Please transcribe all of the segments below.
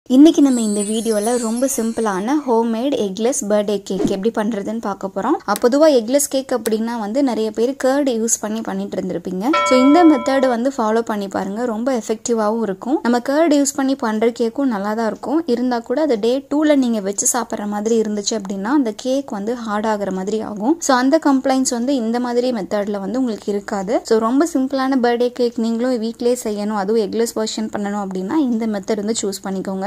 இன்னைக்கு நம்ம இந்த வீடியோல ரொம்ப சிம்பிளான ஹோம்மேட் எக்லெஸ் பர்த்டே கேக் எப்படி பண்றதுன்னு பார்க்க போறோம். பொதுவா எக்லெஸ் கேக் அப்படினா வந்து நிறைய பேர் கர்ட் யூஸ் பண்ணிட்டு இருந்திருப்பீங்க. சோ இந்த மெத்தட் வந்து ஃபாலோ பண்ணி பாருங்க. ரொம்ப எஃபெக்டிவாவும் இருக்கும். நம்ம கர்ட் யூஸ் பண்ணி பண்ற கேக்கும் நல்லா தான் இருக்கும். இருந்தா கூட அது டே 2ல நீங்க வெச்சு சாப்பிடுற மாதிரி இருந்துச்சு அப்படினா அந்த கேக் வந்து ஹார்ட் ஆகுற மாதிரி ஆகும். சோ அந்த கம்ப்ளைண்ட்ஸ் வந்து இந்த மாதிரி மெத்தட்ல வந்து உங்களுக்கு இருக்காது. சோ ரொம்ப சிம்பிளான பர்த்டே கேக் நீங்களும் வீட்லயே செய்யணும், அதுவும் எக்லெஸ் வெர்ஷன் பண்ணனும் அப்படினா இந்த மெத்தட் வந்து சூஸ் பண்ணிக்கோங்க.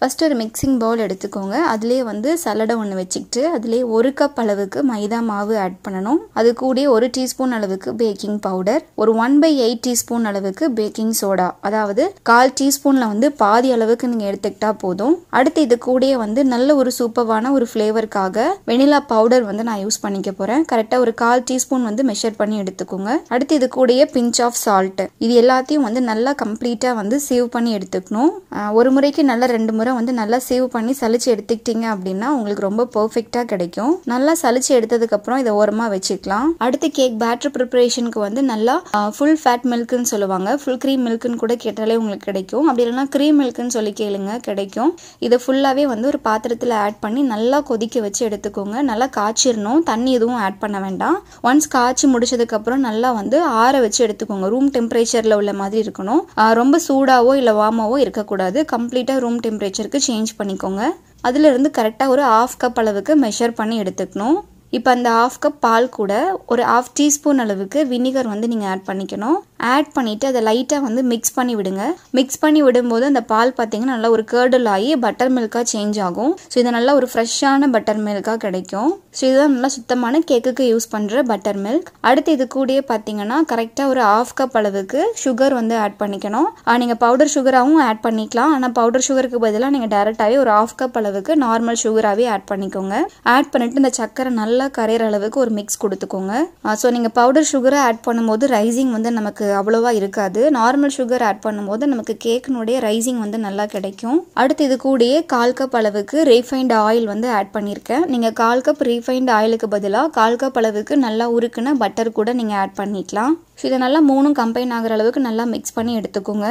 ஃபர்ஸ்ட் ஒரு மிக்சிங் பவுல் எடுத்துக்கோங்க. அதிலே வந்து சலடை ஒன்று வச்சுக்கிட்டு அதிலே 1 கப் அளவுக்கு மைதா மாவு ஆட் பண்ணணும். அது கூட 1 டீஸ்பூன் அளவுக்கு பேக்கிங் பவுடர், ஒரு 1/8 டீஸ்பூன் அளவுக்கு பேக்கிங் சோடா, அதாவது 1/4 டீஸ்பூன்ல வந்து பாதி அளவுக்கு நீங்க எடுத்துக்கிட்டா போதும். அடுத்து இது கூட வந்து நல்ல ஒரு சூப்பரான ஒரு ஃப்ளேவருக்காக வெனிலா பவுடர் வந்து நான் யூஸ் பண்ணிக்க போறேன். கரெக்டா ஒரு 1/4 டீஸ்பூன் வந்து மெஷர் பண்ணி எடுத்துக்கோங்க. அடுத்து இது கூட பிஞ்ச் ஆஃப் சால்ட், இது எல்லாத்தையும் வந்து நல்லா கம்ப்ளீட்டா வந்து சேவ் பண்ணி எடுத்துக்கணும். ஒரு முறைக்கு நல்லா 2 முறை வந்து நல்லா சேவ் பண்ணி சலிச்சு எடுத்துக்கிட்டீங்க அப்படின்னா உங்களுக்கு ரொம்ப பெர்ஃபெக்ட்டா கிடைக்கும். நல்லா சலிச்சு எடுத்ததுக்கு அப்புறம் இதை ஓரமா வச்சுக்கலாம். அடுத்து கேக் பேட்டர் ப்ரிப்பரேஷனுக்கு வந்து நல்லா ஃபுல் ஃபேட் மில்க்னு சொல்லுவாங்க, ஃபுல் க்ரீம் மில்க்னு கூட கேட்டாலே உங்களுக்கு கிடைக்கும். அப்படி இல்லைன்னா க்ரீம் மில்க்னு சொல்லி கேளுங்க, கிடைக்கும். இதை ஃபுல்லாவே வந்து ஒரு பாத்திரத்தில் ஆட் பண்ணி நல்லா கொதிக்க வச்சு எடுத்துக்கோங்க. நல்லா காய்ச்சிடணும், தண்ணி எதுவும் ஆட் பண்ண வேண்டாம். ஒன்ஸ் காய்ச்சி முடிச்சதுக்கு அப்புறம் நல்லா வந்து ஆற வச்சு எடுத்துக்கோங்க. ரூம் டெம்பரேச்சர்ல உள்ள மாதிரி இருக்கணும். ரொம்ப சூடாவோ இல்ல வார்மாவோ இருக்கக்கூடாது. கம்ப்ளீட்டா ரூம் டெம்பரேச்சர் சேஞ்ச் பண்ணிக்கோங்க. அதுல இருந்து கரெக்டா ஒரு 1/2 கப் அளவுக்கு மெஷர் பண்ணி எடுத்துக்கணும். இப்போ அந்த 1/2 கப் பால் கூட ஒரு 1/2 டீஸ்பூன் அளவுக்கு வினிகர் வந்து நீங்க ஆட் பண்ணிக்கணும். ஆட் பண்ணிட்டு அதை லைட்டா வந்து மிக்ஸ் பண்ணி விடுங்க. மிக்ஸ் பண்ணி விடும்போது அந்த பால் பார்த்தீங்கன்னா நல்லா ஒரு கர்டல் ஆகி பட்டர் மில்கா சேஞ்ச் ஆகும். ஸோ இது நல்லா ஒரு ஃப்ரெஷ்ஷான பட்டர் மில்கா கிடைக்கும். ஸோ இதுதான் நல்லா சுத்தமான கேக்குக்கு யூஸ் பண்ற பட்டர் மில்க். அடுத்து இது கூடயே பார்த்தீங்கன்னா கரெக்டா ஒரு 1/2 கப் அளவுக்கு சுகர் வந்து ஆட் பண்ணிக்கணும். நீங்க பவுடர் சுகராகவும் ஆட் பண்ணிக்கலாம். ஆனால் பவுடர் சுகருக்கு பதிலாக நீங்க டைரக்டாவே ஒரு 1/2 கப் அளவுக்கு நார்மல் சுகராகவே ஆட் பண்ணிக்கோங்க. ஆட் பண்ணிட்டு இந்த சக்கரை நல்லா கரையிற அளவுக்கு ஒரு மிக்ஸ் கொடுத்துக்கோங்க. ஸோ நீங்க பவுடர் சுகரை ஆட் பண்ணும்போது ரைசிங் வந்து நமக்கு அவ்வளவா இருக்காது. நார்மல் சுகர் ஆட் பண்ணும்போது நமக்கு கேக்கினுடைய ரைசிங் வந்து நல்லா கிடைக்கும். அடுத்து இது கூடயே 1/4 கப் அளவுக்கு ரீஃபைண்ட் ஆயில் வந்து ஆட் பண்ணியிருக்கேன். நீங்க 1/4 கப் ரீஃபைண்ட் ஆயிலுக்கு பதிலாக 1/4 கப் அளவுக்கு நல்லா உருக்குன பட்டர் கூட நீங்க ஆட் பண்ணிக்கலாம். இதை நல்லா 3 கம்பைன் ஆகிற அளவுக்கு நல்லா மிக்ஸ் பண்ணி எடுத்துக்கோங்க.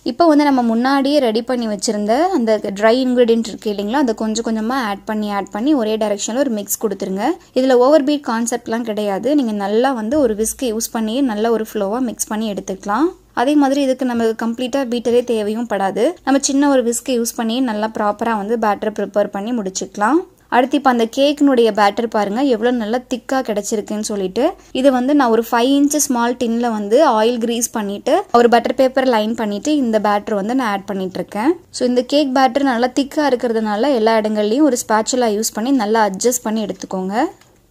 இப்போ வந்து நம்ம முன்னாடியே ரெடி பண்ணி வச்சிருந்த அந்த ட்ரை இன்கிரீடியன்ட் இருக்கு இல்லைங்களா, அதை கொஞ்சம் கொஞ்சமாக ஆட் பண்ணி ஒரே டைரக்ஷனில் ஒரு மிக்ஸ் கொடுத்துருங்க. இதில் ஓவர் பீட் கான்செப்ட்லாம் கிடையாது. நீங்கள் நல்லா வந்து ஒரு விஸ்கை யூஸ் பண்ணி நல்ல ஒரு ஃப்ளோவாக மிக்ஸ் பண்ணி எடுத்துக்கலாம். அதே மாதிரி இதுக்கு நமக்கு கம்ப்ளீட்டாக பீட்டரே தேவையும் படாது. நம்ம சின்ன ஒரு விஸ்கை யூஸ் பண்ணி நல்லா ப்ராப்பராக வந்து பேட்டரை ப்ரிப்பேர் பண்ணி முடிச்சுக்கலாம். அடுத்து இப்போ அந்த கேக்கினுடைய பேட்டர் பாருங்க எவ்வளோ நல்லா திக்காக கிடைச்சிருக்குன்னு சொல்லிட்டு, இது வந்து நான் ஒரு 5 இன்ச் ஸ்மால் டின்ல வந்து ஆயில் கிரீஸ் பண்ணிட்டு ஒரு பட்டர் பேப்பர் லைன் பண்ணிட்டு இந்த பேட்டர் வந்து நான் ஆட் பண்ணிட்டு இருக்கேன். ஸோ இந்த கேக் பேட்டர் நல்லா திக்காக இருக்கிறதுனால எல்லா இடங்கள்லையும் ஒரு ஸ்பேச்சுலா யூஸ் பண்ணி நல்லா அட்ஜஸ்ட் பண்ணி எடுத்துக்கோங்க.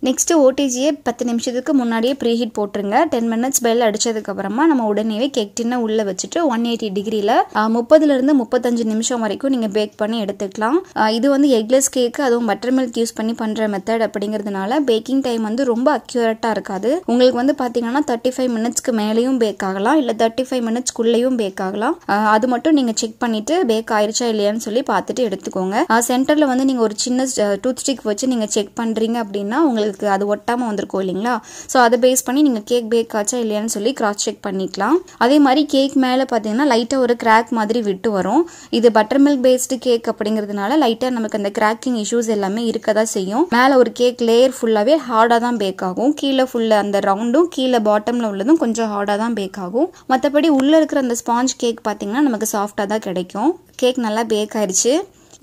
நெக்ஸ்ட் ஓடிஜியை 10 நிமிஷத்துக்கு முன்னாடியே ப்ரீஹீட் போட்டுருங்க. 10 மினிட்ஸ் பெல் அடிச்சதுக்கு அப்புறமா நம்ம உடனே கேக் டின்னை உள்ள வச்சுட்டு 180 டிகிரில 30ல 35 நிமிஷம் வரைக்கும் நீங்க பேக் பண்ணி எடுத்துக்கலாம். இது வந்து எக்லெஸ் கேக், அதுவும் பட்டர் மில்க் யூஸ் பண்ணி பண்ற மெத்தட் அப்படிங்கிறதுனால பேக்கிங் டைம் வந்து ரொம்ப அக்யூரேட்டா இருக்காது. உங்களுக்கு வந்து பாத்தீங்கன்னா 35 மினிட்ஸ்க்கு மேலேயும் பேக் ஆகலாம், இல்ல 35 மினிட்ஸ்க்குள்ளேயும் பேக் ஆகலாம். அது மட்டும் நீங்க செக் பண்ணிட்டு பேக் ஆயிருச்சா இல்லையான்னு சொல்லி பார்த்துட்டு எடுத்துக்கோங்க. சென்டர்ல வந்து நீங்க ஒரு சின்ன டூத் ஸ்டிக் வச்சு நீங்க செக் பண்றீங்க அப்படின்னா உங்களுக்கு அது ஒட்டாம வந்திருக்கும் இல்லைங்களா. ஸோ அதை பேஸ் பண்ணி நீங்க கேக் பேக் ஆச்சா இல்லையான்னு சொல்லி கிராஸ் செக் பண்ணிக்கலாம். அதே மாதிரி கேக் மேல பாத்தீங்கன்னா லைட்டா ஒரு கிராக் மாதிரி விட்டு வரும். இது பட்டர் மில்க் பேஸ்டு கேக் அப்படிங்கிறதுனால லைட்டா நமக்கு அந்த கிராக்கிங் இஷ்யூஸ் எல்லாமே இருக்கதான் செய்யும். மேல ஒரு கேக் லேயர் ஃபுல்லாவே ஹார்டா தான் பேக் ஆகும். கீழே ஃபுல்லா அந்த ரவுண்டும் கீழே பாட்டம்ல உள்ளதும் கொஞ்சம் ஹார்டா தான் பேக் ஆகும். மற்றபடி உள்ள இருக்கிற அந்த ஸ்பாஞ்ச் கேக் பாத்தீங்கன்னா நமக்கு சாஃப்டா தான் கிடைக்கும். கேக் நல்லா பேக் ஆயிடுச்சு.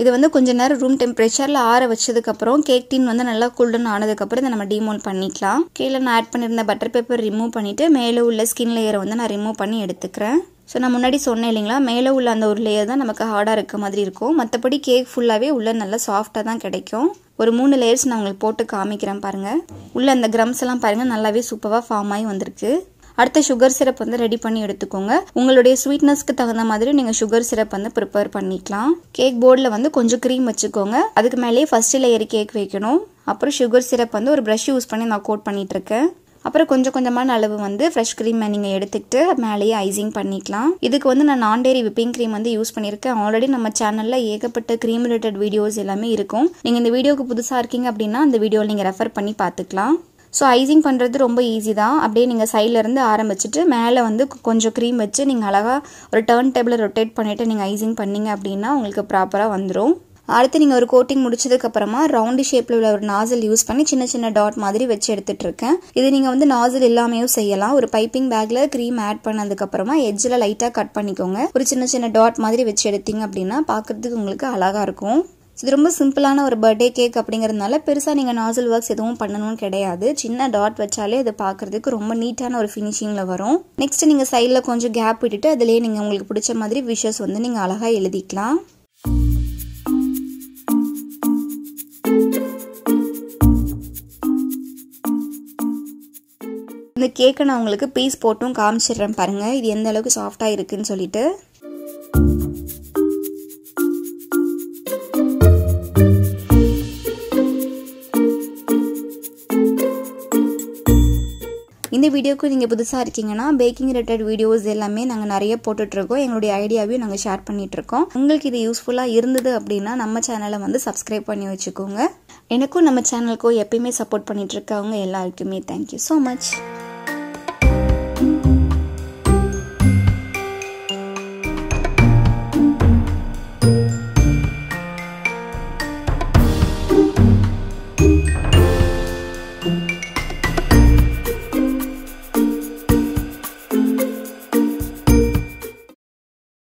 இது வந்து கொஞ்ச நேரம் ரூம் டெம்பரேச்சர்ல ஆற வச்சதுக்கு அப்புறம் கேக் டின் வந்து நல்லா கூல்டன் ஆனதுக்கு அப்புறம் இதை நம்ம டிமோல்ட் பண்ணிக்கலாம். கீழே நான் ஆட் பண்ணியிருந்த பட்டர் பேப்பர் ரிமூவ் பண்ணிட்டு மேலே உள்ள ஸ்கின் லேயரை வந்து நான் ரிமூவ் பண்ணி எடுத்துக்கிறேன். ஸோ நான் முன்னாடி சொன்னேன் இல்லைங்களா, மேலே உள்ள அந்த ஒரு லேயர் தான் நமக்கு ஹார்டாக இருக்க மாதிரி இருக்கும். மற்றபடி கேக் ஃபுல்லாகவே உள்ள நல்லா சாஃப்டாக தான் கிடைக்கும். ஒரு 3 லேயர்ஸ் நான் உங்களுக்கு போட்டு காமிக்கிறேன் பாருங்க. உள்ள அந்த கிரம்ஸ் எல்லாம் பாருங்க நல்லாவே சூப்பராக ஃபார்ம் ஆகி வந்திருக்கு. அடுத்த சுகர் சிரப் வந்து ரெடி பண்ணி எடுத்துக்கோங்க. உங்களுடைய ஸ்வீட்னஸ்க்கு தகுந்த மாதிரி நீங்க சுகர் சிரப் வந்து ப்ரிப்பேர் பண்ணிக்கலாம். கேக் போர்டில் வந்து கொஞ்சம் க்ரீம் வச்சுக்கோங்க. அதுக்கு மேலேயே ஃபர்ஸ்ட் லேயர் கேக் வைக்கணும். அப்புறம் சுகர் சிரப் வந்து ஒரு ப்ரஷ் யூஸ் பண்ணி நான் கோட் பண்ணிட்டு இருக்கேன். அப்புறம் கொஞ்சம் கொஞ்சமான அளவு வந்து ஃப்ரெஷ் க்ரீம் நீங்க எடுத்துக்கிட்டு மேலேயே ஐசிங் பண்ணிக்கலாம். இதுக்கு வந்து நான் நான் டேரி விப்பிங் க்ரீம் வந்து யூஸ் பண்ணியிருக்கேன். ஆல்ரெடி நம்ம சேனல்ல ஏகப்பட்ட க்ரீம் ரிலேட்டட் வீடியோஸ் எல்லாமே இருக்கும். நீங்க இந்த வீடியோக்கு புதுசா இருக்கீங்க அப்படின்னா அந்த வீடியோவில் நீங்க ரெஃபர் பண்ணி பார்த்துக்கலாம். ஸோ ஐசிங் பண்ணுறது ரொம்ப ஈஸி தான். அப்படியே நீங்கள் சைட்லேருந்து ஆரம்பிச்சுட்டு மேலே வந்து கொஞ்சம் க்ரீம் வச்சு நீங்கள் அழகாக ஒரு டர்ன் டேபிளை ரொட்டேட் பண்ணிவிட்டு நீங்கள் ஐசிங் பண்ணிங்க அப்படின்னா உங்களுக்கு ப்ராப்பராக வந்துடும். அடுத்து நீங்கள் ஒரு கோட்டிங் முடிச்சதுக்கப்புறமா ரவுண்டு ஷேப்பில் உள்ள ஒரு நாசில் யூஸ் பண்ணி சின்ன சின்ன டாட் மாதிரி வச்சு எடுத்துகிட்டு இருக்கேன். இது நீங்கள் வந்து நாசில் இல்லாமையும் செய்யலாம். ஒரு பைப்பிங் பேக்கில் க்ரீம் ஆட் பண்ணதுக்கப்புறமா எட்ஜில் லைட்டாக கட் பண்ணிக்கோங்க. ஒரு சின்ன சின்ன டாட் மாதிரி வச்சு எடுத்தீங்க அப்படின்னா பார்க்குறதுக்கு உங்களுக்கு அழகாக இருக்கும். இது ரொம்ப சிம்பிளான ஒரு பர்த்டே கேக் அப்படிங்கிறதுனால பெருசாக நீங்கள் நாசில் ஒர்க்ஸ் எதுவும் பண்ணணும்னு கிடையாது. சின்ன டாட் வச்சாலே அது பார்க்குறதுக்கு ரொம்ப நீட்டான ஒரு ஃபினிஷிங்கில் வரும். நெக்ஸ்ட் நீங்கள் சைடில் கொஞ்சம் கேப் விட்டுட்டு அதிலே நீங்கள் உங்களுக்கு பிடிச்ச மாதிரி விஷஸ் வந்து நீங்கள் அழகாக எழுதிக்கலாம். இந்த கேக்கை நான் உங்களுக்கு பீஸ் போட்டும் காமிச்சிடுறேன் பாருங்கள், இது எந்த அளவுக்கு சாஃப்டாக இருக்குன்னு சொல்லிட்டு. இந்த வீடியோக்கு நீங்கள் புதுசாக இருக்கீங்கன்னா பேக்கிங் ரிலேட்டட் வீடியோஸ் எல்லாமே நாங்கள் நிறைய போட்டுட்ருக்கோம். எங்களுடைய ஐடியாவையும் நாங்கள் ஷேர் பண்ணிகிட்ருக்கோம். உங்களுக்கு இது யூஸ்ஃபுல்லாக இருந்தது அப்படின்னா நம்ம சேனலை வந்து சப்ஸ்கிரைப் பண்ணி வச்சுக்கோங்க. எனக்கும் நம்ம சேனலுக்கும் எப்பயுமே சப்போர்ட் பண்ணிகிட்ருக்கவங்க எல்லாருக்குமே தேங்க்யூ ஸோ மச்.